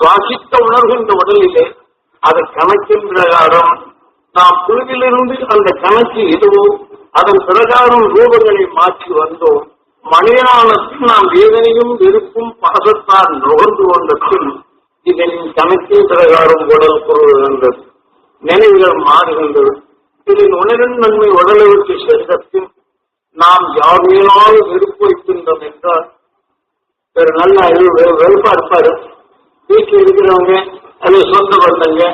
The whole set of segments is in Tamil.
சுவாசித்த உணர்வு இந்த உடலிலே அது கணக்கின் பிரகாரம் நாம் புழுவிலிருந்து அந்த கணக்கு எதுவோ அதன் பிரகாரம் ரூபங்களை மாற்றி வந்தோம். மனிதனானத்தில் நாம் வேதனையும் வெறுப்பும் பாசத்தால் நுகர்ந்து கொண்ட பின் இதன் கணக்கின் பிரகாரம் உடல் பொருள்கின்றது, நினைவுகள் மாறுகின்றது. இதன் உணரின் நன்மை உடலை விட்டு சென்றபின் நாம் யார் மேலாவது வெறுப்பு வைக்கின்றோம் என்றால் ஒரு நல்ல வெறுப்பா இருப்பாரு. வீட்டில் இருக்கிறவங்க அது சொந்த பந்தங்க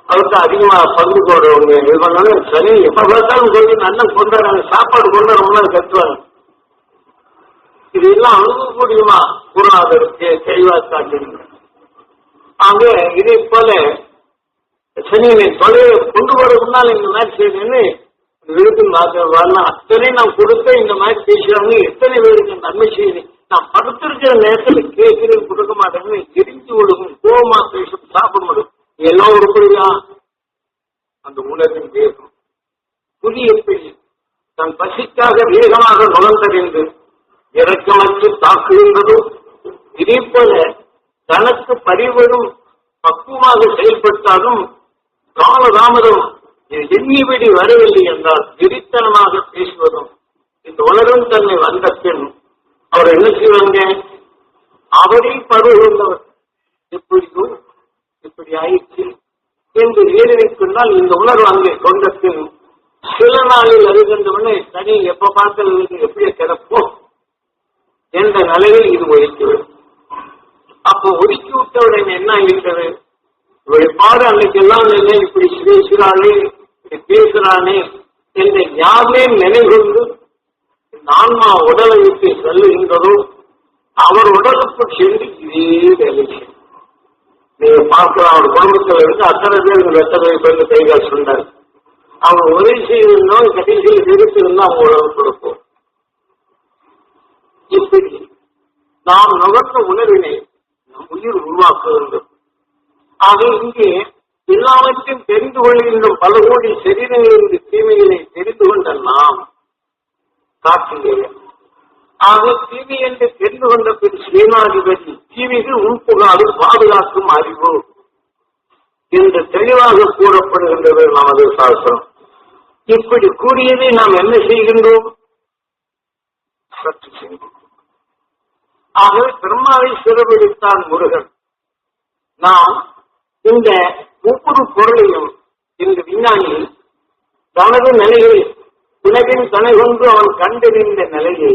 அவருக்கு அதிகமா பங்கு போடுறவங்க இது பண்ணாலும் சரி, எப்ப பார்த்தாலும் சொல்லி நல்லா கொண்டாடுறாங்க, சாப்பாடு கொண்டாடுறோம்னா கத்துவாங்க. இது எல்லாம் அனுபவக்கூடியமா குருநாதருக்கு தெளிவாக காட்டுங்க. ஆக இதே போல சனியை தொலைவை கொண்டு வர முன்னால் இந்த மாதிரி செய்யணும்னு விருது வரலாம். அத்தனை நாம் கொடுத்த இந்த மாதிரி பேசுறாங்க. எத்தனை பேருக்கு நன்மை செய்யுது. நான் படுத்திருக்கிற நேரத்தில் கேட்கிறது கொடுக்க மாட்டேன்னு எரிஞ்சு விடுக்கும், கோபமா பேசும், சாப்பிட முடியும். எல்லாம் உருப்படியா அந்த உலகம் வேகம் புதிய பெண் தன் பசிக்காக வேகமாக நுழைந்தறிந்து இறக்கமற்று தாக்குகின்றதோ இதே போல தனக்கு பரிவரும் பக்குவமாக செயல்பட்டாலும் காலதாமதம் எண்ணிபடி வரவில்லை என்றால் வெறித்தனமாக பேசுவதும் இந்த உலகம் தன்னை வந்த பெண் அவர் என்ன செய்வாங்க, அவரே பருவந்தவர் எப்படியோ இப்படி ஆயிடுச்சு என்று ஏறினால் இந்த உணர்வு அங்கே கொண்ட பின் சில நாளில் அறிகின்றவனே தனி எப்ப பார்க்கறது எப்படியே கிடப்போம் என்ற நிலையில் இது ஒதுக்கிவிடும். அப்போ ஒதுக்கி விட்டவுடன் என்ன ஆகின்றது, பாடு அன்னைக்கெல்லாம் இப்படி பேசுறானே இப்படி பேசுறானே என்ற யாருமே நினைவுண்டு ஆன்மா உடலை விட்டு செல்லுகின்றதோ அவர் உடலுக்குள் சென்று இதே வேலை செய்யும். நீங்க பார்க்கலாம், அவர் குடும்பத்தில் இருந்து அத்தனை பேருக்கு வெத்தனை பேருக்கு கைகால் சொன்னார். அவங்க உதவி செய்திருந்தோம், கடைசியில் விருத்திருந்தா அவங்க உடல் கொடுப்போம். இப்படி நாம் நுகர்ந்த உணர்வினை நம் உயிர் உருவாக்க வேண்டும். ஆக இங்கே எல்லாவற்றையும் தெரிந்து கொள்கின்ற பல கோடி சரீரங்களிலிருந்து தீமைகளை தெரிந்து கொண்ட நாம் காட்டுகிறேன். ஆக தீமை என்று தெரிந்து கொண்ட பின் சேனாதிபதி தீமைகள் உள்புகாது பாதுகாக்கும் அறிவு என்று தெளிவாக கூறப்படுகின்றது நமது சாஸ்திரம். இப்படி கூறியதை நாம் என்ன செய்கின்றோம், சற்று செய்கின்றோம். ஆகவே பிரம்மாவை சிறப்பிடித்தான் முருகன். நாம் இந்த ஒவ்வொரு பொருளையும் இந்த விஞ்ஞானி தனது நிலையை உலகின் துணை கொண்டு அவன் கண்டறிந்த நிலையை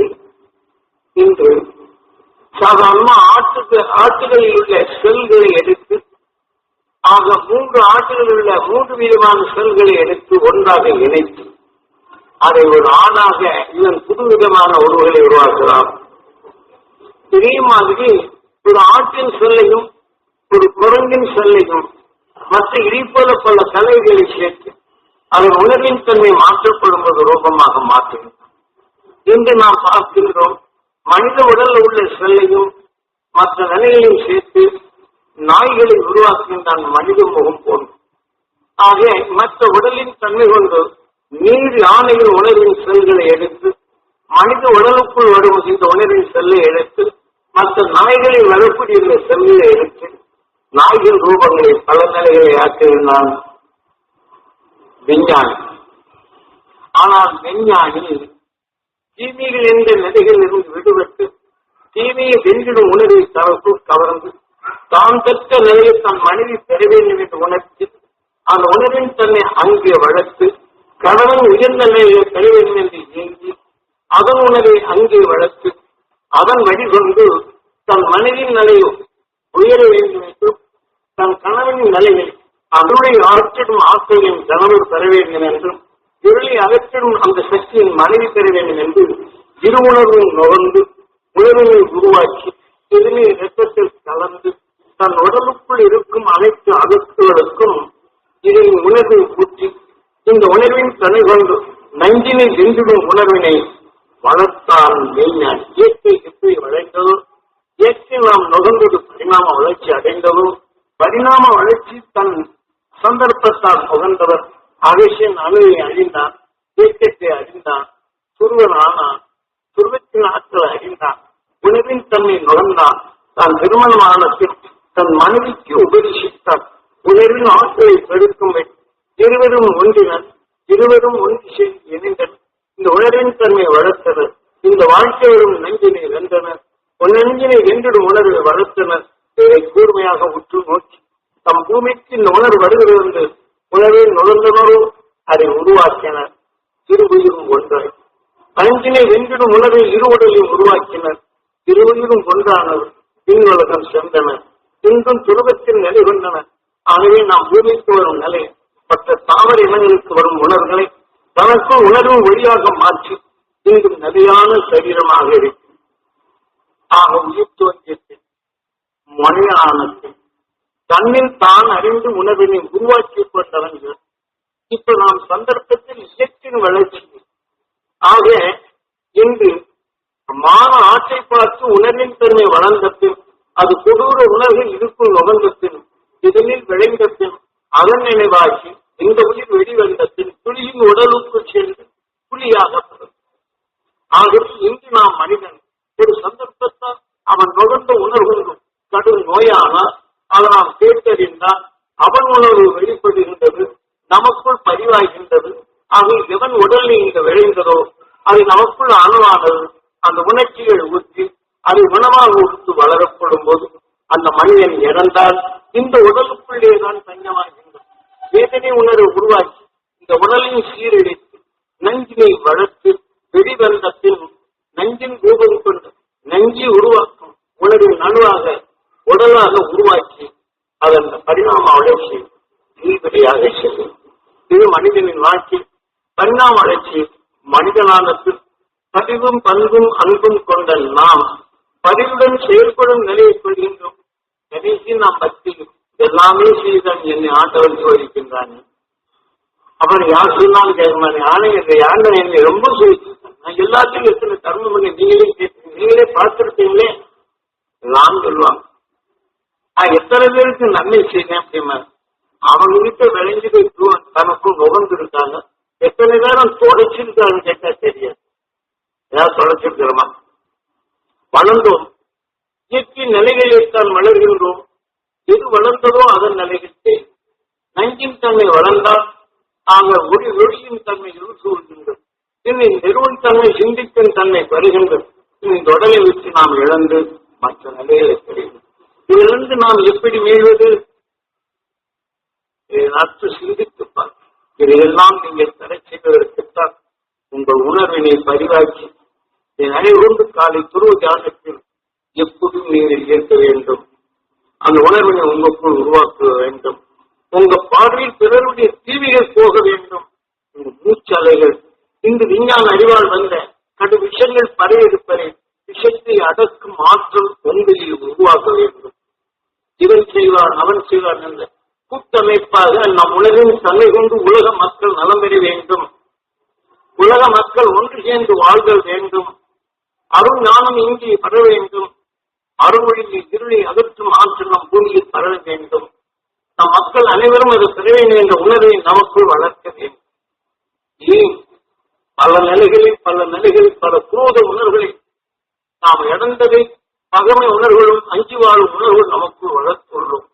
இன்று சாதாரண ஆட்டுகளில் உள்ள செல்களை எடுத்து ஆக 3 ஆட்டுகளில் உள்ள 3 விதமான செல்களை எடுத்து ஒன்றாக இணைத்து அதை ஒரு ஆணாக இதன் புதுவிதமான உருவங்களை உருவாக்கலாம். இதே மாதிரி ஒரு ஆட்டின் செல்லையும் ஒரு குரங்கின் செல்லையும் மற்ற இதைப்போல பல கலைகளை சேர்த்து அதன் உணர்வின் தன்மை மாற்றப்படும் போது ரூபமாக மாற்றுகின்றோம். இன்று நாம் பார்க்கின்றோம் மனித உடலில் உள்ள செல்லையும் மற்ற நிலைகளையும் சேர்த்து நாய்களை உருவாக்குகின்றான் மனித முகம் போன்று. ஆக மற்ற உடலின் தன்மை கொண்டு நீர் யானையின் உணர்வின் செல்களை எடுத்து மனித உடலுக்குள் வரும் இந்த உணர்வின் செல்லை எடுத்து மற்ற நாய்களை வரக்கூடிய செல்லை எடுத்து நாய்கள் ரூபங்களை பல நிலைகளை ஆக்குகின்றான் விஞ்ஞானி. ஆனால் விஞ்ஞானி தீமைகள் என்ற நிலைகளில் இருந்து விடுபட்டு தீமையை வென்றிடும் உணர்வை தனக்குள் கவர்ந்து தான் பெற்ற நிலையை தன் மனைவி பெற வேண்டும் என்று உணர்த்தி அந்த உணர்வின் தன்னை அங்கே வளர்த்து கணவன் உயர்ந்த நிலையை பெற வேண்டும் என்று ஏங்கி அதன் உணர்வை அங்கே வளர்த்து அதன் வழிகொண்டு தன் மனைவியின் நிலையை உயர வேண்டும் என்றும் தன் கணவனின் நிலையை அதனுடைய அகற்றிடும் ஆசையின் கணவர் பெற வேண்டும் என்றும் இருளை அகற்றிடும் அந்த சக்தியின் மனைவி பெற வேண்டும் என்று இரு உணர்வும் நுகர்ந்து உணர்வை உருவாக்கி எதிரே இரத்தத்தில் கலந்து தன் உடலுக்குள் இருக்கும் அனைத்து அகற்றுகளுக்கும் இதை உணர்வை ஊற்றி இந்த உணர்வின் துணை கொண்டு நஞ்சினை வென்றிடும் உணர்வினை வளர்த்தான் மெய்ஞானி. இயற்கை எப்படி வளைந்ததோ இயற்கை நாம் நுகர்ந்தது பரிணாம வளர்ச்சி அடைந்ததோ பரிணாம வளர்ச்சி தன் சந்தர்ப்பத்தால் புகழ்ந்தவர் அகசியன் அணுவை அழிந்தான், இயக்கத்தை அறிந்தான், துருவன் ஆனான், துருவத்தின் ஆற்றலை அறிந்தான், உணவின் தன்மை நுகர்ந்தான், தான் திருமணமான தன் மனைவிக்கு உபதேசித்தார். உணர்வின் ஆற்றலை பெருக்கும் இருவரும் ஒன்றினர், இருவரும் ஒன்று இணைந்தனர். இந்த உணர்வின் தன்மை வளர்த்தனர். இந்த வாழ்க்கை வரும் நெஞ்சினை வென்றனர். நெஞ்சினை வென்றிடும் உணர்வை வளர்த்தனர். இதை கூர்மையாக உற்று நோக்கி தம் பூமிக்கு இந்த உணர்வு வருகிறது என்று உணர்வை நுழைந்தனரோ அதை உருவாக்கினர். இருவுயிரும் ஒன்றாய் பஞ்சினை வென்றிடும் உணர்வை இரு உடலையும் உருவாக்கினர். இருவுயிரும் ஒன்றானர். பின்னுலகம் சென்றனர். இன்றும் துருவத்தில் நிலை கொண்டனர். ஆகவே நாம் பூமிக்கு வரும் நிலை மற்ற தாவர இனங்களுக்கு வரும் உணர்வுகளை தனக்குள் உணர்வு வழியாக மாற்றி இன்றும் நிலையான சரீரமாக இருக்கும். ஆக உயிர் தோன்றியத்தில் மனிதனானத்தில் தன்னில் தான் அறிந்து உணர்வினை உருவாக்கிக் கொண்டவர்கள். இப்ப நாம் சந்தர்ப்பத்தில் இயற்கையின் வளர்ச்சி ஆக இன்று மான ஆற்றை பார்த்து உணர்வின் தன்மை வளர்ந்த பின் அது கொடூர உணர்வில் இருக்கும் நுகர்ந்த பின் இதனில் விளைந்த பின் அதன் நினைவாக்கி இந்த உயிர் வெளிவந்த பின் புலியின் உடலுக்கு சென்று புலியாகப்படும். ஆகவே இன்று நாம் மனிதன் ஒரு சந்தர்ப்பத்தால் அவன் நுகர்ந்த உணர்வுகளும் கடும் நோயானால் அதை நாம் கேட்டறிந்தால் அவன் உணர்வு வெளிப்படுகின்றது, நமக்குள் பதிவாகின்றது. ஆக எவன் உடலில் இங்கு விளைந்ததோ அது நமக்குள் அணுவானது. அந்த உணர்ச்சிகள் ஊற்றி அதை உணவாக கொடுத்து வளரப்படும் போது அந்த மனிதன் இறந்தால் இந்த உடலுக்குள்ளேதான் தஞ்சமாகின்றது. வேதனை உணர்வு உருவாக்கி இந்த உடலின் சீரழித்து நஞ்சினை வளர்த்து வெளிவந்த பின் நஞ்சின் ரூபம் கொண்டு நஞ்சி உருவாக்கும் உணர்வின் அணுவாக உடலாக உருவாக்கி அதன் பரிணாம வளர்ச்சி நீதியாக செய்யும். இது மனிதனின் வாழ்க்கை பரிணாம வளர்ச்சி. மனிதனான பின் பதிவும் பண்பும் அன்பும் கொண்ட நாம் பதிவுடன் செயல்படும் நிலையை கொள்கின்றோம். கடைசி நாம் பக்தி எல்லாமே செய்தான் என்னை ஆண்டவன் சோதிக்கின்றான். அவர் யார் சொன்னாலும் கேட்க ஆணையத்தை ஆண்டவன் என்னை ரொம்ப சோதிச்சிருக்கான். நான் எல்லாத்தையும் எத்தனை கர்மம் பண்ணி நீங்களே பார்த்திருக்கீங்களே நான் சொல்லுவாங்க. எத்தனை பேருக்கு நன்மை செய்யணும் அப்படின்னா அவங்ககிட்ட விளைஞ்சது தனக்கும் நுகர்ந்து இருக்காங்க. எத்தனை பேரும் தொடச்சிருக்காங்க கேட்டா தெரியாது. ஏதாவது தொடச்சிருக்கிறோமா? வளர்ந்தோம். இயற்கை நிலைகளில்தான் வளர்கின்றோம். எது வளர்ந்ததோ அதன் நிலைகள் நஞ்சின் தன்மை வளர்ந்தால் ஆக ஒளியின் தன்மை சூழ்கின்றது. இன்னும் நெருவன் தன்மை சிந்திக்கும் தன்மை வருகின்றது. இந்த உடலை விட்டு நாம் இழந்து மற்ற நிலைகளை பெறுகிறோம். இதிலிருந்து நாம் எப்படி மீள்வது? இதை சிந்தித்துப்பார். இதையெல்லாம் நீங்கள் தடை செய்வதற்குத்தான் உங்கள் உணர்வினை பதிவாக்கி என் அனைவருந்து காலை துருவ தியானத்தில் எப்போதும் நீங்கள் ஏற்க வேண்டும். அந்த உணர்வினை உங்களுக்குள் உருவாக்க வேண்டும். உங்க பார்வையில் பிறருடைய தீவிகள் போக வேண்டும். உங்க மூச்சலைகள் இன்று விஞ்ஞான அறிவால் வந்த கடு விஷயங்கள் பறையெடுப்பதை விஷயத்தை அடக்கும் ஆற்றல் உங்களில் உருவாக்க வேண்டும். இவன் செய்வான் அவன் செய்வான் என்ற கூட்டமைப்பாக நம் உலகின் தன்மை கொண்டு உலக மக்கள் நலம் பெற வேண்டும். உலக மக்கள் ஒன்று சேர்ந்து வாழ்தல் வேண்டும். அருள் ஞானம் இங்கே பர வேண்டும். அருள்மொழியில் இருளை அகற்றும் ஆற்றல் நம் பூமியில் பரவ வேண்டும். நம் மக்கள் அனைவரும் அது பெற வேண்டும் என்ற உணர்வை நமக்குள் வளர்க்க வேண்டும். ஏன் பல நிலைகளில் பல குரோத உணர்வுகளை நாம் இழந்ததை பகமை உணர்வுகளும் அஞ்சு வாழும் உணர்வுகள் நமக்குள் வளர்த்துள்ளோம்.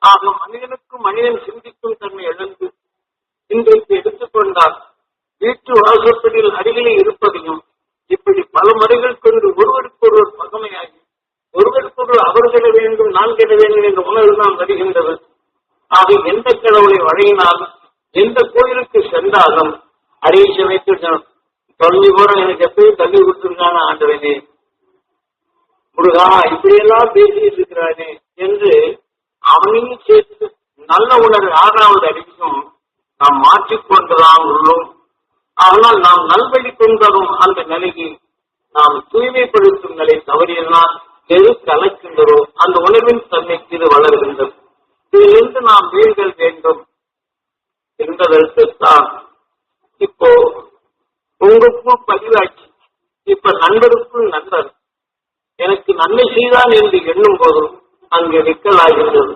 ஆக மனிதனுக்கும் மனிதன் சிந்திக்கும் தன்மை இழந்து இன்றைக்கு எடுத்துக்கொண்டால் வீட்டு வாசப்படியில் அருகிலே இருப்பதையும் இப்படி பல முறைகள் கொண்டு ஒருவருக்கொருவர் பகமையாகி ஒருவருக்கொருவர் அவர் கெட வேண்டும் நான் கெட வேண்டும் என்ற உணர்வு தான் வருகின்றது. ஆக எந்த கடவுளை வழங்கினாலும் எந்த கோயிலுக்கு சென்றாலும் அதே சமயத்தில் தொலைஞ்சு போற எனக்கு எப்பயும் தள்ளி கொடுத்திருக்கான ஆண்டவனே முருகா இப்படியெல்லாம் பேசிட்டு இருக்கிறானே என்று அவனையும் சேர்த்து நல்ல உணர்வு 6வது அடிக்கும் நாம் மாற்றிக்கொண்டுதான் உள்ளோம். ஆனால் நாம் நல்வழி கொண்டதும் அந்த நிலையை நாம் தூய்மைப்படுத்தும் நிலை தவறியெல்லாம் எது கலக்கின்றதோ அந்த உணர்வின் தன்மைக்கு இது வளர்கின்றது. இதிலிருந்து நாம் வீழ்தல் வேண்டும் என்பதற்குத்தான் இப்போ உங்களுக்குள் பதிவாக்கி இப்ப நண்பருக்குள் நண்பர் எனக்கு நன்மை செய்தான் என்று எண்ணும் போதும் அங்கு நிக்கலாகின்றது.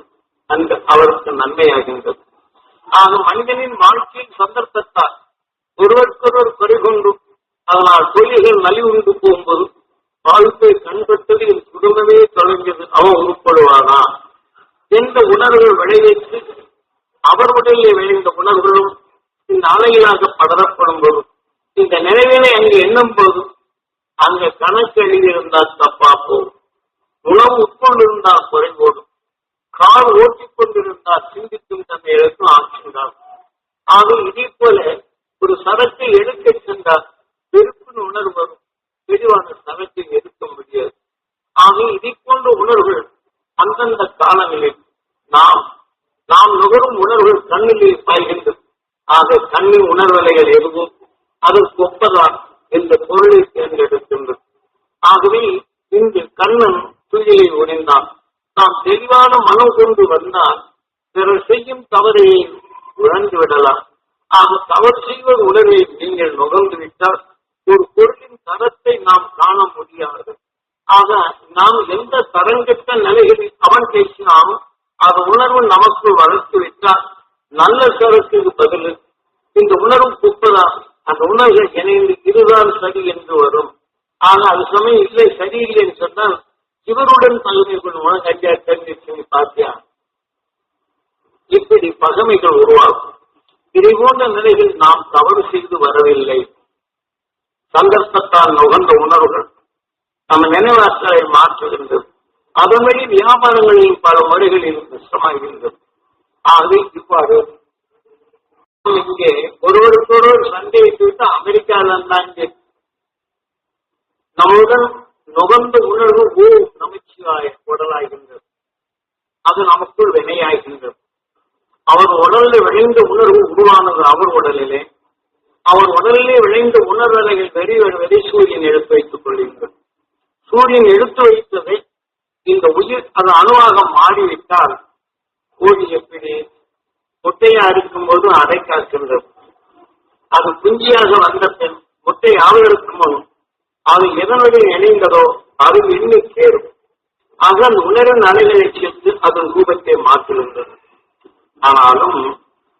அந்த அவருக்கு நன்மையாகின்றது. ஆக மனிதனின் வாழ்க்கையின் சந்தர்ப்பத்தால் ஒருவருக்கொருவர் குறை கொண்டும் அதனால் தொழில்கள் நலிவுண்டு போகும்போது வாழ்க்கை கண்பட்டது என் குடும்பமே தொலைஞ்சது அவன் உருப்படுவானா உணர்வுகள் விளைவித்து அவர் உடலிலே விளைந்த உணர்வுகளும் இந்த அலைகளாக படரப்படும் போது இந்த நினைவினை அங்கு எண்ணும் போது அங்க கணக்கு எழுதியிருந்தால் தப்பா போகும், உணவு உட்கொண்டிருந்தால் குறைபோடும், கார் ஓட்டிக் கொண்டிருந்தால் சிந்திக்கும் தன்மைகளுக்கும் ஆட்சிந்தார். ஆக இதே போல ஒரு சரக்கை எடுக்க சென்றால் வெறுப்பின் உணர்வு வரும், தெளிவான சரக்கை எடுக்க முடியாது. ஆக இதை போன்ற உணர்வுகள் அந்தந்த காலங்களில் நாம் நுகரும் உணர்வுகள் கண்ணிலே பாய்கின்றது. ஆக கண்ணின் உணர்வலைகள் எதுவும் அதற்கு ஒப்பதான் இந்த பொருளை தேர்ந்தெடுக்கின்றது. ஆகவே இன்று கண்ணன் துயிலை உடைந்தான். நாம் தெளிவான மனம் கொண்டு வந்தால் பிறர் செய்யும் தவறை உணர்ந்து விடலாம். ஆக தவறு செய்வது உணர்வை நீங்கள் நுகர்ந்து விட்டால் ஒரு பொருளின் தரத்தை நாம் காண முடியாது. ஆக நாம் எந்த தரங்கெட்ட நிலைகளில் அவன் பேசினாலும் அது உணர்வு நமக்கு வளர்த்து விட்டால் நல்ல சரத்துக்கு பதில் இந்த உணர்வு குப்பதா அந்த உணர்வுகள் இணைந்து இதுதான் சரி என்று வரும். ஆனா அது சமயம் இல்லை சரியில்லைன்னு சொன்னால் இவருடன் பகுதி கொள்வோம் கட்டியா தெரிஞ்சு பார்த்தியா இப்படி பகமைகள் உருவாகும். இதை போன்ற நிலையில் நாம் தவறு செய்து வரவில்லை. சந்தர்ப்பத்தால் நுகர்ந்த உணர்வுகள் நம்ம நினைவாற்றலை மாற்றுகின்றது. அதன் வழி வியாபாரங்களில் பல முறைகளில் நஷ்டமாகின்றது. ஆகவே இவ்வாறு இங்கே ஒருவருக்கொருவர் சண்டையிட்டு விட்டு அமெரிக்காவில் தான் நம்முடன் நுகர்ந்த உணர்வு நமச்சிவாய உடலாகின்றது. அது நமக்குள் வினையாகின்றது. அவர் உடலில் விளைந்த உணர்வு உருவானது அவர் உடலிலே. அவர் உடலிலே விளைந்த உணர்வலைகள் வெளிவருவதை சூரியன் எடுத்து வைத்துக் கொள்கின்றது. சூரியன் எடுத்து வைத்ததை இந்த உயிர் அது அணுவாக மாறிவிட்டால் கோழி எப்படி முட்டையா இருக்கும் போது அடை காக்கின்றது. அது குஞ்சியாக வந்த பின் முட்டை ஆவதற்கு முன் அது எதனுடைய இணைந்ததோ அது எண்ணி சேரும். ஆக அந்த உணரின் அலைகளை சேர்த்து அதன் ரூபத்தை மாற்றுகின்றது. ஆனாலும்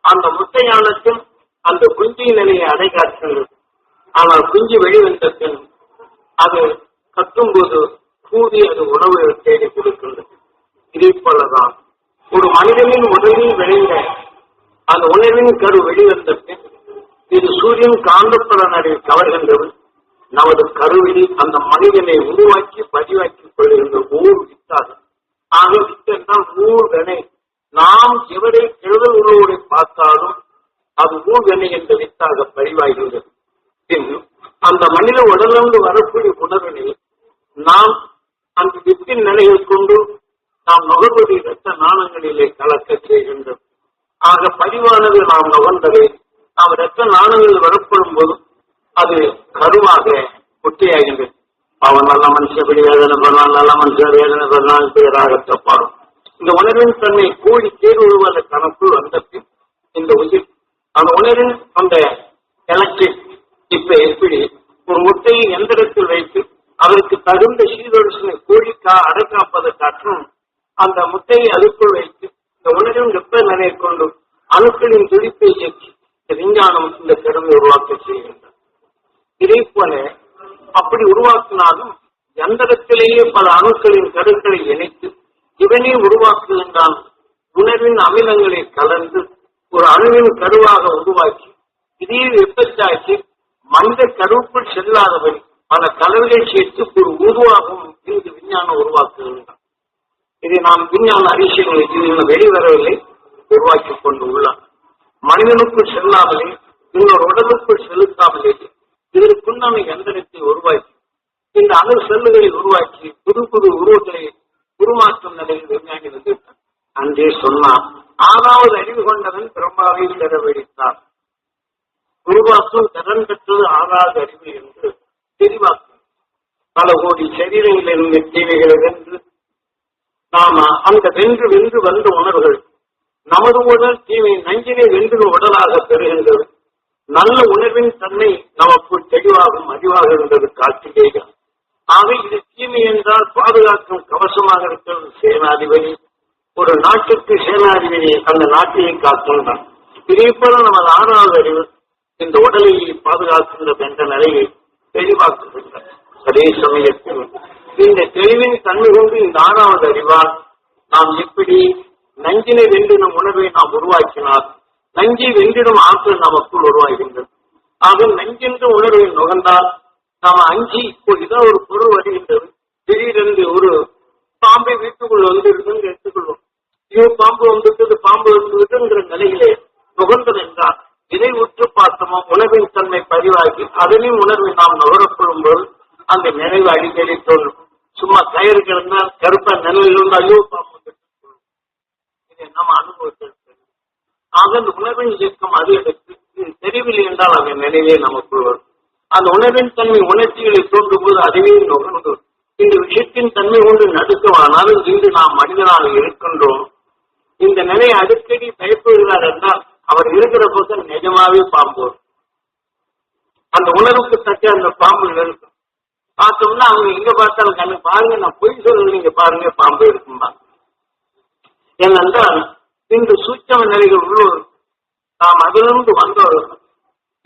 அந்த முட்டையானத்தில் அந்த குஞ்சியின் நிலையை அடை காக்கின்றது. ஆனால் குஞ்சு வெளிவந்த பின் அது கத்தும்போது கூடி அது உணவு தேடி கொடுக்கின்றது. இதே போலதான் ஒரு மனிதனின் உடலில் விளைந்த அந்த உணர்வின் கரு வெளிவந்த பின் இது சூரியன் காந்தப்புலனை கவர்கின்றது. நமது கருவில் அந்த மனிதனை உருவாக்கி பதிவாக்கிக் கொள்கின்ற ஊர் வித்தாது. ஆக வித்தென்றால் ஊர்கனை நாம் எவரை கெழுதல் உணவோடு பார்த்தாலும் அது ஊர்கனை என்ற வித்தாக பதிவாகின்றது. பின் அந்த மனித உடலிருந்து வரக்கூடிய உணர்வினை நாம் அந்த வித்தின் நிலையை கொண்டு நாம் நுகர்வதை இரத்த நாணங்களிலே கலக்க செய்கின்றோம். ஆக பதிவானது நாம் நுகர்ந்ததை நாம் இரத்த நாணங்களில் வரப்படும் போது அது கருவாக ஒட்டியாகின்றது. அவன் நல்ல மனுஷப்படி வேதனை பண்ணால் நல்ல மனுஷன் வேதனை பண்ணால் பேராக தப்பாடும். இந்த உணர்வின் தன்மை கூடி தேர்வுவத கணக்குள் வந்த பின் இந்த உயிர் அந்த உணர்வின் அந்த எலக்ட்ரிக் இப்ப எப்படி ஒரு முட்டையை எந்திரத்தில் வைத்து அதற்கு தகுந்த சீதோஷனை கோழிக்கா அடைக்காப்பதற்காற்றும் அந்த முட்டையை அதுக்குள் வைத்து இந்த உணர்வின் வெப்ப நிலையை கொண்டு அணுக்களின் துடிப்பை இயக்கி விஞ்ஞானம் இந்த திறமை உருவாக்க செய்கின்றது. இதே போல அப்படி உருவாக்கினாலும் எந்திரத்திலேயே பல அணுக்களின் கருக்களை இணைத்து இவனே உருவாக்குகின்றான். உணர்வின் அமிலங்களை கலந்து ஒரு அணுவின் கருவாக உருவாக்கி இதே வெப்பச்சாக்கி மனித கருவுக்குள் செல்லாதவன் பல கலவைகள் சேர்த்து ஒரு உருவாகும் இங்கு விஞ்ஞானம் உருவாக்குகின்றான். இதை நாம் விஞ்ஞான அறிவியல்களுக்கு இது வெளிவரவில்லை, உருவாக்கிக் கொண்டு உள்ளான். மனிதனுக்குள் செல்லாமலே இன்னொரு உடலுக்குள் செலுத்தாமலே இதற்குண்டான எந்திரத்தை உருவாக்கி இந்த அணு செல்லுகளை உருவாக்கி புது புது உருவங்களை உருமாற்றும் நிலையில் விஞ்ஞானி வந்துவிட்டார். அன்றே சொன்னார், 6வது அறிவு கொண்டவன் பிரம்மாவை செலவழித்தார். உருவாக்கும் திறன் பெற்றது 6வது அறிவு என்று தெளிவாக்கும். பல கோடி சரீரங்களிலிருந்து தீமைகளை வென்று நாம அந்த வென்று வென்று வந்த உணர்வுகள் நமது உடல் தீமை நஞ்சினை வென்று உடலாக பெறுகின்றது. நல்ல உணர்வின் தன்மை நமக்குள் தெளிவாகும் அறிவாக இருந்தது கார்த்திகேயன். ஆக இது தீமை என்றால் பாதுகாக்கும் கவசமாக இருக்கிறது சேனாதிபதி. ஒரு நாட்டுக்கு சேனாதிபதி அந்த நாட்டையை காக்கின்றான். இதே போல நமது 6வது அறிவு இந்த உடலை பாதுகாக்கின்றது என்ற நிலையை தெளிவாக்குகின்றார். அதே சமயத்தில் இந்த தெளிவின் தன்மை கொண்டு இந்த 6வது அறிவால் நாம் எப்படி நஞ்சினை வென்றிடும் உணர்வை நாம் உருவாக்கினால் நஞ்சை வென்றிடும் ஆற்றல் நமக்குள் உருவாகின்றது. ஆக நஞ்சென்ற உணர்வை நுகர்ந்தால் நாம அஞ்சி ஏதோ ஒரு பொருள் வருகின்றது, திடீரென்று ஒரு பாம்பை வீட்டுக்குள் வந்துவிடுதுன்னு எடுத்துக்கொள்வோம். ஐயோ பாம்பு வந்துவிட்டது, பாம்பு வந்துவிட்டுங்கிற நிலையிலே நுகர்ந்தது என்றால் இதை உற்று பார்த்தோமோ உணர்வின் தன்மை பதிவாகி அதனையும் உணர்வை நாம் நுகரப்படும் போது அந்த நினைவு அடிக்கடி தோன்றும். சும்மா கயிறு கிடந்தால் கருப்பா நிலையில் இருந்து ஐயோ பாம்பு வந்து இதை நாம் அனுபவத்தில். ஆக அந்த உணர்வின் இயக்கம் அது எடுத்து தெரியவில்லை என்றால் அந்த நினைவே நமக்குள் வரும். அந்த உணர்வின் தன்மை உணர்ச்சிகளை தோன்றும் போது அதுவே நுகர்ந்து இந்த விஷயத்தின் தன்மை கொண்டு நடுக்கமானாலும் இன்று நாம் மனிதனாக இருக்கின்றோம். இந்த நிலை அடிக்கடி பயப்படுகிறார் என்றால் அவர் இருக்கிற பக்கம் நிஜமாவே பாம்பு. அந்த உணர்வுக்கு தக்க அந்த பாம்பு இருக்கும். பார்த்தோம்னா அவங்க எங்க பார்த்தாலும் கண்ணு பாருங்க, நான் பொய் சொல்றது நீங்க பாருங்க பாம்பு இருக்கும்பா. ஏனென்றால் இந்த சூட்சம நிலைகள் உள்ளோர் நாம் அதிலிருந்து வந்தவர்கள்.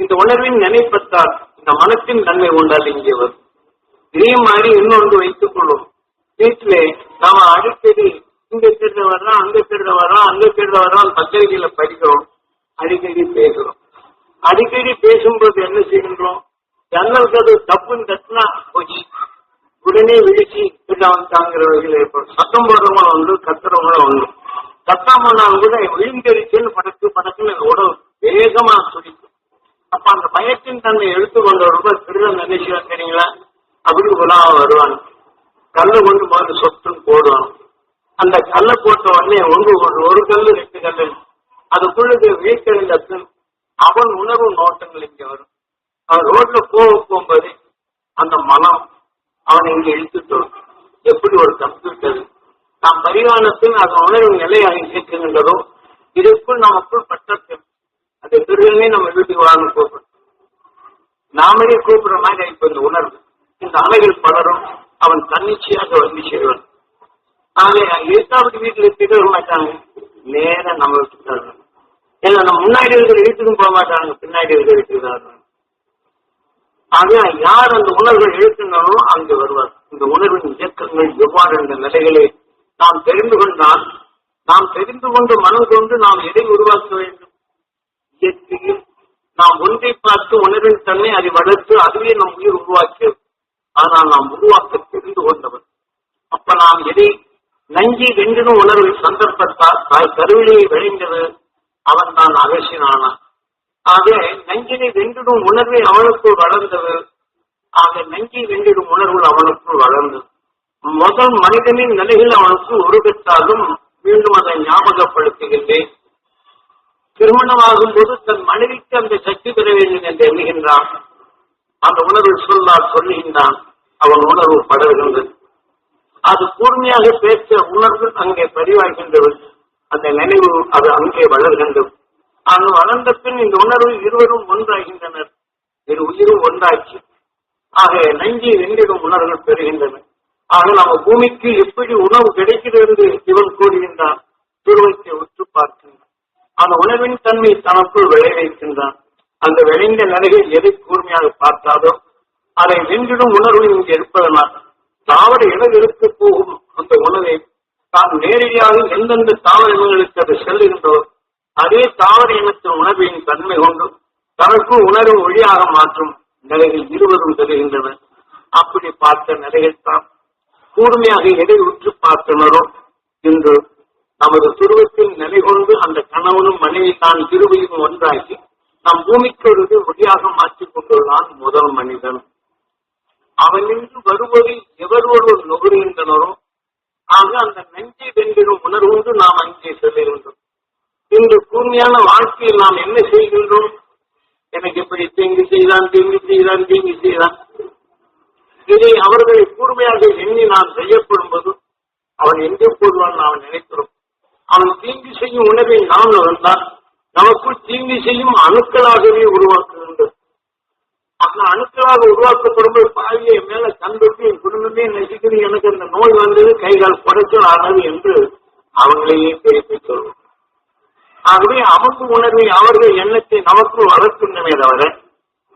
இந்த உணர்வின் நினைப்பட்டால் இந்த மனத்தின் தன்மை கொண்டால் இங்கே வரும். இதே மாதிரி இன்னொன்று வைத்துக் கொள்ளும். வீட்டிலே நாம அடிக்கடி இங்க திருட வர்றோம், அங்க திருட வர்றோம், அங்க திருட வர்றோம் பத்திரிகையில படிக்கிறோம், அடிக்கடி பேசுறோம். அடிக்கடி பேசும்போது என்ன செய்கின்றோம், ஜன்னலுக்கு அது தப்புன்னு தட்டுனா போய் உடனே விழிச்சு தாங்கிற வகையில் ஏற்படும். சத்தம் போடுறவங்களும் உண்டு, கத்துறவங்களும் உண்டு. கத்தாமனாலும் கூட விழுந்தடிச்சுன்னு படக்குன்னு உடல் வேகமா துடிக்கும். அப்ப அந்த பயத்தின் தன்னை எடுத்துக்கொண்டவர்கள் திருட நினைச்சுதான் தெரியுங்களா, அப்படி உலாவ வருவாங்க. கல்லை கொண்டு போது சொத்துன்னு போடுவாங்க. அந்த கல்லை போட்ட உடனே ஒரு கல்லு 2 கல்லு அதுக்குள்ளது வீழ்த்தெழுந்த அவன் உணர்வு நோட்டங்கள் இங்க வரும். அவன் ரோட்ல போகும்போது அந்த மனம் அவனை இங்க இழுத்துட்டு எப்படி ஒரு கம்ப்யூட்டர் நாம் பரிகாலத்தில் அதன் உணர்வு நிலையாக கேட்கின்றதோ இதற்குள் நமக்குள் பட்டத்தில் அந்த திருடனே நம்ம வீட்டுக்கு வாங்க கூப்பிடும். நாமளே கூப்பிடுற மாதிரி இப்ப இந்த உணர்வு இந்த அலைகள் பலரும் அவன் தன்னிச்சையாக வந்து செய்வான். ஆக எட்டாவது வீட்டுல திகழ மாட்டாங்க, நேரம் நம்ம வச்சுட்டாங்க. ஏன்னா நம்ம முன்னாடி இருக்கிற வீட்டுக்கும் போக மாட்டாங்க, பின்னாடி இருக்கிற வீட்டுக்கு தான். ஆக யார் அந்த உணர்வுகள் எழுத்துனாலும் அங்கு வருவார். இந்த உணர்வின் இயக்கங்கள் எவ்வாறு இந்த நிலைகளை நாம் தெரிந்து கொண்டால் நாம் தெரிந்து கொண்டு மனம் கொண்டு நாம் எதை உருவாக்க வேண்டும். இயற்கையில் நாம் ஒன்றை பார்த்து உணர்வின் தன்மை அதை வளர்த்து அதுவே நம் உயிர் உருவாக்கி, ஆனால் நாம் உருவாக்க தெரிந்து கொண்டவர். அப்ப நாம் எதை நஞ்சி வென்றிடும் உணர்வு சந்தர்ப்பத்தால் தாய் கருவிலையை விளைந்தது அவன் தான் அகசியனானான். ஆக நஞ்சினை வென்றிடும் உணர்வை அவனுக்குள் வளர்ந்தது. ஆக நஞ்சை வென்றிடும் உணர்வுகள் அவனுக்குள் வளர்ந்தது. முதல் மனிதனின் நிலையில் அவனுக்கு உருவெற்றாலும் மீண்டும் அதை ஞாபகப்படுத்துகின்றேன். திருமணமாகும் போது தன் மனைவிக்கு அந்த சக்தி பெற வேண்டும் என்று எண்ணுகின்றான். அந்த உணர்வு சொல்லால் சொல்லுகின்றான், அவன் உணர்வு படர்கின்றது. அது கூர்மையாக பேச உணர்வு அங்கே பதிவாகின்றது. அந்த நினைவு அது அங்கே வளர்கின்றது. அது வளர்ந்த பின் இந்த உணர்வு இருவரும் ஒன்றாகின்றனர், இரு உயிரும் ஒன்றாச்சு. ஆக நஞ்சை வென்றிடும் உணர்வுகள் பெறுகின்றன. ஆக நம்ம பூமிக்கு எப்படி உணவு கிடைக்கிறது என்று இவன் கூறுகின்றான். துருவத்தை உற்று பார்க்கின்றான். அந்த உணவின் தன்மை தனக்குள் விளைவிக்கின்றான். அந்த விளைந்த நிலையில் எதை கூர்மையாக பார்த்தாதோ அதை வென்றிடும் உணர்வு இங்கு இருப்பதனால் தாவர இனங்களுக்கு போகும் அந்த உணவை தான் நேரடியாக எந்தெந்த தாவர இனங்களுக்கு அது செல்லுகின்றோ அதே தாவர இனத்தின் உணர்வின் தன்மை கொண்டு தனக்கு உணர்வு ஒளியாக மாற்றும் நிலைகள் இருவரும் தெரிகின்றன. அப்படி பார்த்த நிலைகள் தான் கூர்மையாக எதை உற்று பார்த்தனரோ இன்று நமது துருவத்தில் நிலை கொண்டு அந்த கணவனும் மனைவி தான் இருவையும் ஒன்றாக்கி நம் பூமிக்கு ஒரு ஒளியாக மாற்றிக் கொண்டுள்ளான் முதல் மனிதன். அவனின்று வருவதை எவர் ஒருவர் நுகர்கின்றனரோ ஆக அந்த நஞ்சை வென்றிடும் உணர்வுண்டு நாம் அங்கே செல்லுகின்றோம். இன்று கூர்மையான வாழ்க்கையில் நாம் என்ன செய்கின்றோம், எனக்கு எப்படி தீங்கு செய்தான் தீங்கு செய்தான் தீங்கு செய்தான், இதை அவர்களை கூர்மையாக எண்ணி நாம் செய்யப்படும் போது அவன் எங்கே போடுவான் நாம் நினைக்கிறோம். அவன் தீங்கு செய்யும் உணவை நாம் வந்தால் நமக்குள் தீங்கு செய்யும் அணுக்களாகவே உருவாக்குகின்றது. அந்த அணுக்களாக உருவாக்கப்படும்போது பாவியை மேல கண்டுட்டு என் குடும்பமே நசிக்குது, எனக்கு அந்த நோய் வந்தது, கைகால் குறைச்சல் ஆனது என்று அவங்களையே பேசி சொல்வோம். ஆகவே அவங்க உணர்வை அவர்கள் எண்ணத்தை நமக்குள் வளர்க்கின்றமே தவிர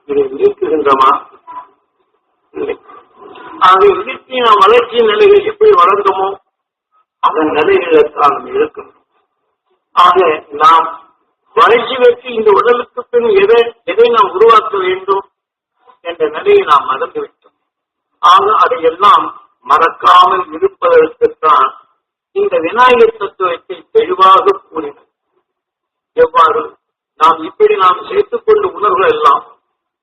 இதை நீக்குகின்றமா இல்லை. ஆக இயற்கையின் வளர்ச்சியின் நிலைகள் எப்படி வளர்ந்தோமோ அதன் நிலைகளில் தான் இருக்கும். ஆக நாம் வளர்ச்சி பெற்று இந்த உடலுக்கு பின் எதை நாம் உருவாக்க வேண்டும் என்ற நிலையை நாம் மறந்துவிட்டோம். ஆக அதையெல்லாம் மறக்காமல் இருப்பதற்குத்தான் இந்த விநாயகர் தத்துவத்தை தெளிவாக கூறினோம். எவ்வாறு நாம் சேர்த்துக் கொண்ட உணர்வுகள் எல்லாம்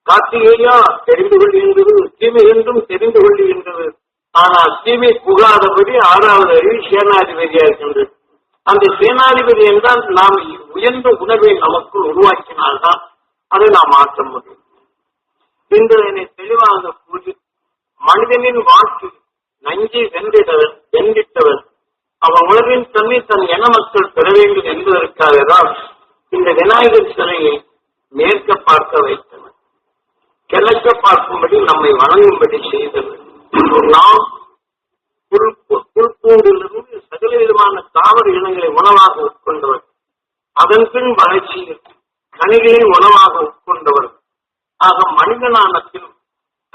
கார்த்திகேயா தெரிந்து கொள்கின்றது, தீமை என்றும் தெரிந்து கொள்கின்றது. ஆனால் தீமை புகாதபடி 6வது அறிவு சேனாதிபதியா இருக்கின்றது. அந்த சேனாதிபதி என்றால் நாம் உயர்ந்த உணர்வை நமக்குள் உருவாக்கினால்தான் அதை நாம் மாற்ற முடியும். இன்று என்னை தெளிவாக கூறி மனிதனின் வாழ்க்கை நஞ்சை வென்றிட்டவர் அவன் உலகின் தன்மை தன் என மக்கள் பெற வேண்டும் என்பதற்காக தான் இந்த விநாயகர் சிலையை மேற்க பார்க்க வைத்தனர், கிழக்க பார்க்கும்படி நம்மை வணங்கும்படி செய்தது. நாம் புல்பூண்டிலிருந்து சகல விதமான தாவர இனங்களை உணவாக உட்கொண்டவர், அதன் பின் வளர்ச்சியில் கனிகளை உணவாக உட்கொண்டவர். ஆக மனிதனான பின்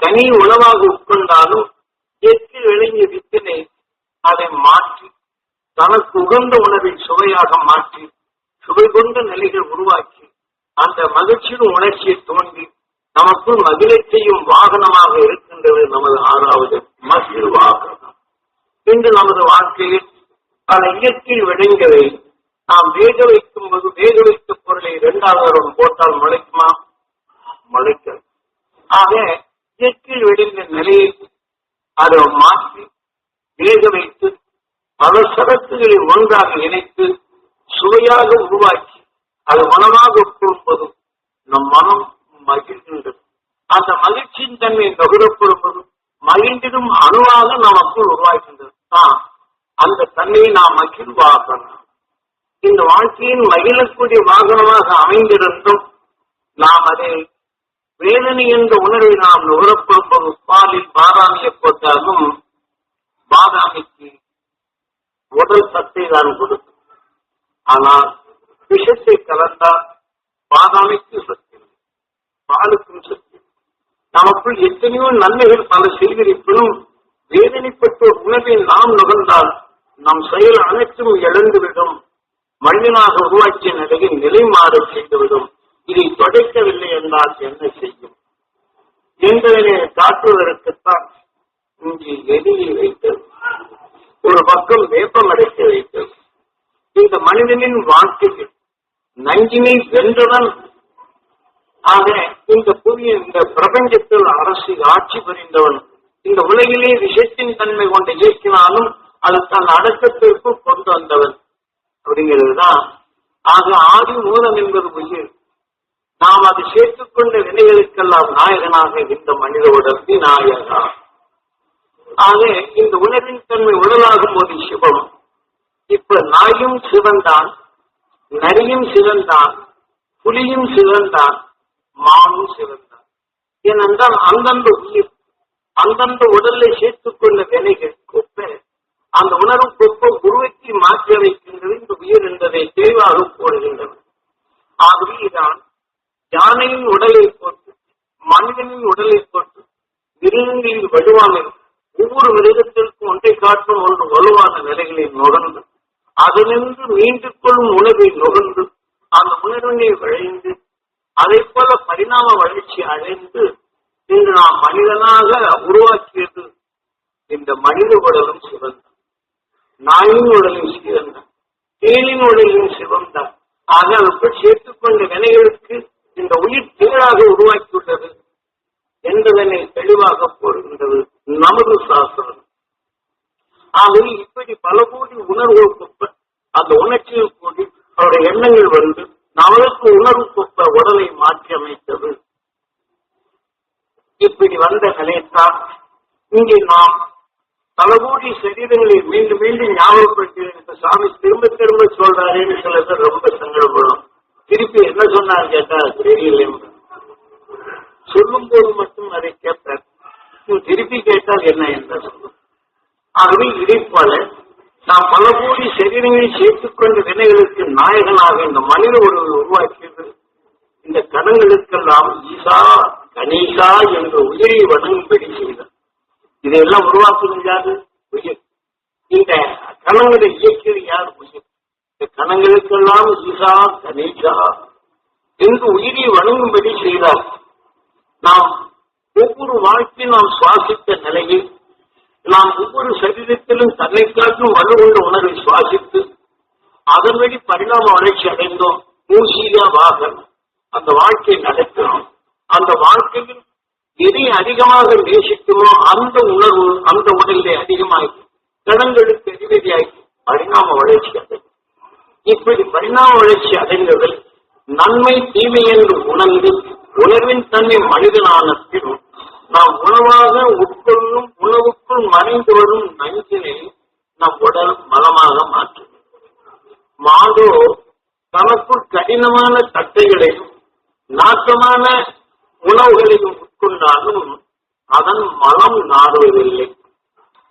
கனி உணவாக உட்கொண்டாலும் எட்டு விளங்கிய வித்தினை அதை மாற்றி தனக்கு உகந்த உணவை சுவையாக மாற்றி சுவை கொண்ட நிலைகள் உருவாக்கி அந்த மகிழ்ச்சியின் உணர்ச்சியை தோன்றி நமக்குள் மகிழச் செய்யும் வாகனமாக இருக்கின்றது நமது 6வது மகிழ் வாகனம். இன்று நமது வாழ்க்கையில் பல இயற்கை விடங்களை நாம் வேக வைக்கும் போது வேக வைத்த பொருளை 2வது தரம் போட்டால் முளைக்குமா? முளைக்க. ஆக இயற்கை விடைந்த நிலையை அதை மாற்றி வேக வைத்து பல சரக்குகளை ஒன்றாக இணைத்து சுவையாக உருவாக்கி அது மனமாக உட்கொள்ளும்போது நம் மனம் மகிழ்கின்றது. அந்த மகிழ்ச்சியின் தன்மை நுகரப்படும்போது மகிழ்ந்திடும் அணுவாக நமக்குள் உருவாக்கின்றது. அந்த தன்மையை நாம் மகிழ்வாகணும். இந்த வாழ்க்கையின் மகிழக்கூடிய வாகனமாக அமைந்திருந்தும் நாம் அதை வேதனை என்ற உணர்வை நாம் நுகரப்படும்போது பாலில் பாதாமியை போட்டாலும் பாதாமிக்கு உடல் சத்தை தான் கொடுக்கும். ஆனால் விஷத்தை கலந்தால் பாதாமிக்கு சக்தி, பாலுக்கும் சக்தி. நமக்குள் எத்தனையோ நன்மைகள் பல செய்திருப்பினும் வேதனைப்பட்ட உணவை நாம் நுகர்ந்தால் நம் செயல் அனைத்தும் இழந்துவிடும், மனிதனாக உருவாக்கிய நிலையில் நிலை மாற செய்துவிடும். இதை தொடக்கவில்லை என்றால் என்ன செய்யும் என்பதனை காட்டுவதற்குத்தான் இங்கே எலியை வைத்தது, ஒரு பக்கம் வேப்பம் அடைக்க வைத்தது. இந்த மனிதனின் வாழ்க்கையில் நஞ்சினை வென்றவன் ஆக இந்த புதிய இந்த பிரபஞ்சத்தில் ஆட்சி புரிந்தவன், இந்த உலகிலே விஷத்தின் தன்மை கொண்டு இயக்கினாலும் அது தன் அடக்கத்திற்கு கொண்டு வந்தவன் அப்படிங்கிறது தான். ஆக ஆதி மூலம் என்பது உயிர். நாம் அதை சேர்த்துக் கொண்ட வினைகளுக்கெல்லாம் நாயகனாக இந்த மனித உடல் நாயகா. ஆக இந்த உணர்வின் தன்மை உடலாகும் போது சிவம். இப்ப நாயும் சிவன்தான், நரியும் சிவன்தான், புலியும் சிவன்தான், மானும் சிவன்தான். ஏனென்றால் அந்தந்த உயிர் அந்தந்த உடலை சேர்த்துக் கொண்ட வினைகள் கொப்ப அந்த உணர்வு கொப்ப உருவத்தை மாற்றி வைக்கின்றது இந்த உயிர் என்பதை தெளிவாக போடுகின்றன. ஆகவே இதான் யானையின் உடலை போட்டு மனிதனின் உடலை போட்டு மிருகங்களின் வலுவான ஒவ்வொரு மிருகத்திற்கும் ஒன்றை காட்டும் ஒன்று வலுவான நிலைகளை நுகர்ந்து அதனின்று மீண்டு கொள்ளும் உணவை நுகர்ந்து அந்த உணர்வினை விளைந்து அதை போல பரிணாம வளர்ச்சி அடைந்து இன்று நாம் மனிதனாக உருவாக்கியது இந்த மனித உடலும் சிவந்தான், நாயின் உடலும் சிவந்தான், தேனின் உடலும் சிவந்தான். ஆக அதற்குள் சேர்த்துக் கொண்ட வினைகளுக்கு இந்த உயிர் தேடாக உருவாக்கியுள்ளது என்பதனை தெளிவாக போடுகின்றது நமது சாஸ்திரம். ஆகவே இப்படி பல கோடி உணர்வுகள் கொப்ப அந்த உணர்ச்சியில் கூடி அவருடைய எண்ணங்கள் வந்து நமக்கு உணர்வு கொப்ப உடலை மாற்றி அமைத்தது. இப்படி வந்த நிலையத்தான் இங்கே நாம் பல கோடி சரீரங்களை மீண்டும் மீண்டும் ஞாபகப்படுத்தி சாமி திரும்ப திரும்ப சொல்றாருன்னு சில பேர் ரொம்ப சங்கடப்படும். திருப்பி என்ன சொன்னார் கேட்டா தெரியல, சொல்லும் போது மட்டும் அதை கேட்பார், திருப்பி கேட்டால் என்ன என்ன சொல்லும். ஆகவே இதை போல நாம் பல கோடி சரீரங்களை சேர்த்துக் கொண்ட வினைகளுக்கு நாயகனாக இந்த மனித உறவை உருவாக்கியது. இந்த கணங்களுக்கெல்லாம் ஈசா கணேசா என்ற உயிரை வணங்கும்படி செய்தார். இதையெல்லாம் உருவாக்குவது யாரு? உயிர். இந்த கணங்களை இயக்கியது யார்? உயிர். கணங்களுக்கெல்லாம் ஈசா கணேசா என்று உயிரை வணங்கும்படி செய்தார். நாம் ஒவ்வொரு வாழ்க்கையும் நாம் சுவாசித்த நிலையில் நாம் ஒவ்வொரு சரீரத்திலும் தன்னை காட்டும் வலுவுள்ள உணர்வை சுவாசித்து அதன்படி பரிணாம வளர்ச்சி அடைந்தோம். மூசிகா வாகன் அந்த வாழ்க்கையை நடத்தினோம். அந்த வாழ்க்கையில் எதை அதிகமாக நேசிக்குமோ அந்த உணர்வு அந்த உடலிலே அதிகமாகி கடன்களுக்கு அதிபதியாகி பரிணாம வளர்ச்சி அடைந்தது. இப்படி பரிணாம வளர்ச்சி அடைந்ததில் நன்மை தீமை என்று உணர்ந்து உணர்வின் தன்மை மனிதனான பின் நாம் உணவாக உட்கொள்ளும் உணவுக்குள் மறைந்து வரும் நஞ்சினை நம் உடல் மலமாக மாற்றும். மாதோ தனக்குள் கடினமான தட்டைகளையும் நாட்டமான உணவுகளையும் உட்கொண்டாலும் அதன் மலம் நாடுவதில்லை.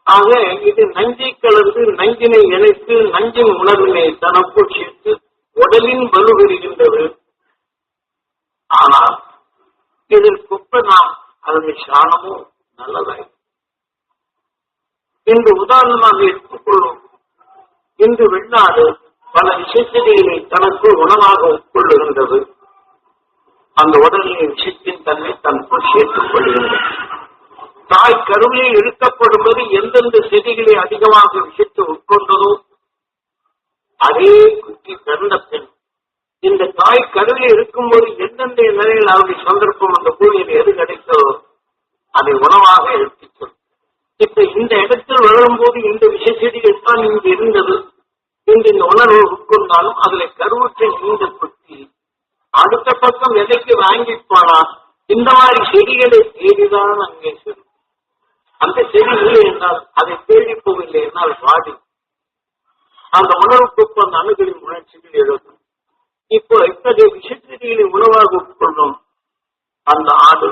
ஆக இது நஞ்சை கலந்து நஞ்சினை இணைத்து நஞ்சின் உணர்வினை தனக்குள் சேர்த்து உடலின் வலுவெறுகின்றது. ஆனால் இதற்கொப்ப நாம் அதனை சாணமோ நல்லதாய். இன்று உதாரணமாக எடுத்துக்கொள்ளும். இன்று வெளிநாடு பல விஷயத்தினை தனக்குள் உணவாக உட்கொள்ளுகின்றது. அந்த உடலின் விஷயத்தின் தன்மை தனக்குள் சேர்த்துக் கொள்கின்றது. தாய் கருவிலே இழுக்கப்படும்போது எந்தெந்த செடிகளை அதிகமாக விஷயத்தை உட்கொண்டதோ அதே குட்டி பிறந்த பெண் இந்த தாய் கருவிலே இருக்கும்போது எந்தெந்த நிலையில் அவருடைய சந்தர்ப்பம் அந்த பூமியில் எது கிடைத்ததோ அதை உணவாக எடுத்துச் சொல். இப்ப இந்த இடத்தில் வளரும்போது இந்த விஷ செடிகள் தான் இங்கு இருந்தது. இந்த உணர்வு உட்கொண்டாலும் அதுல கருவுற்ற இந்த குட்டி அடுத்த பக்கம் எதைக்கு வாங்கிப்பானா இந்த மாதிரி செடிகளை தேடிதான் அங்கே செல்லும். அந்த செடி இல்லை என்றால் அதை தேடி போகவில்லை என்றால் வாடி அந்த உணவுக்கு அந்த அணுகளின் உணர்ச்சிகள் எழுதும். இப்போ இத்தகைய விஷச்செடிகளை உணவாக உட்கொள்ளும் அந்த ஆடு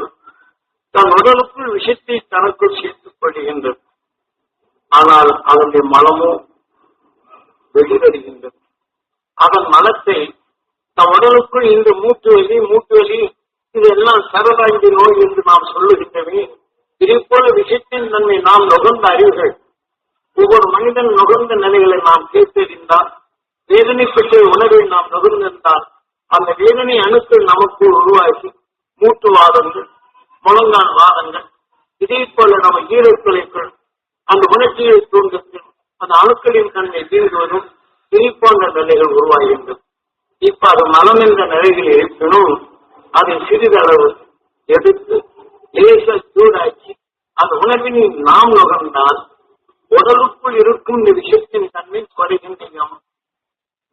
தன் உடலுக்குள் விஷத்தை தனக்குள் சேர்த்துக் கொள்கின்றது. ஆனால் அதனுடைய மலமோ வெளிவருகின்றது. அதன் மலத்தை நம் உடலுக்குள் இந்த மூட்டு வலி இதெல்லாம் சரதாங்கி நோய் என்று நாம் சொல்லுகின்றமே. இதே போல விஷயத்தின் நன்மை நாம் நுகர்ந்த அறிவுகள் ஒவ்வொரு மனிதன் நுகர்ந்த நிலைகளை நாம் கேட்டறிந்தால் வேதனைப்பட்ட உணர்வை நாம் நுகர்ந்திருந்தால் அந்த வேதனை அணுக்கள் நமக்கு உருவாகி மூட்டு வாதங்கள் முழங்கால் வாதங்கள் இதே போல நம்ம ஈரக்குலைகள் அந்த உணர்ச்சியை தூண்டத்தில் அந்த அணுக்களின் தன்மை தீர்வதும் இதே போன்ற நிலைகள் உருவாகின்றது. இப்ப அது மலம் என்ற நிலையில் இருப்பினும் அதை சிறிதளவு எடுத்து லேச சூடாக்கி அந்த உணர்வினை நாம் நுகர்ந்தால் உடலுக்குள் இருக்கும் இந்த விஷயத்தின் தன்மை குறைகின்றோம்.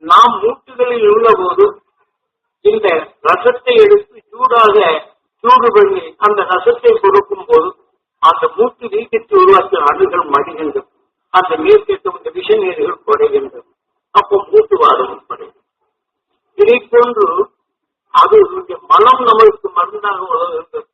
நாம் மூட்டுகளில் உள்ள போது இந்த ரசத்தை எடுத்து சூடு பண்ணி அந்த ரசத்தை கொடுக்கும் போது அந்த மூட்டு வீக்கத்தை உருவாக்கிய அணுகள் மடிகின்றது. அந்த நீர்க்கட்டும் இந்த விஷ நீர்கள் குறைகின்றது. அப்போ மூட்டுவாதம் குறையும். இதை போன்று அது மலம் நம்மளுக்கு மருந்தாக உதவுகின்றது.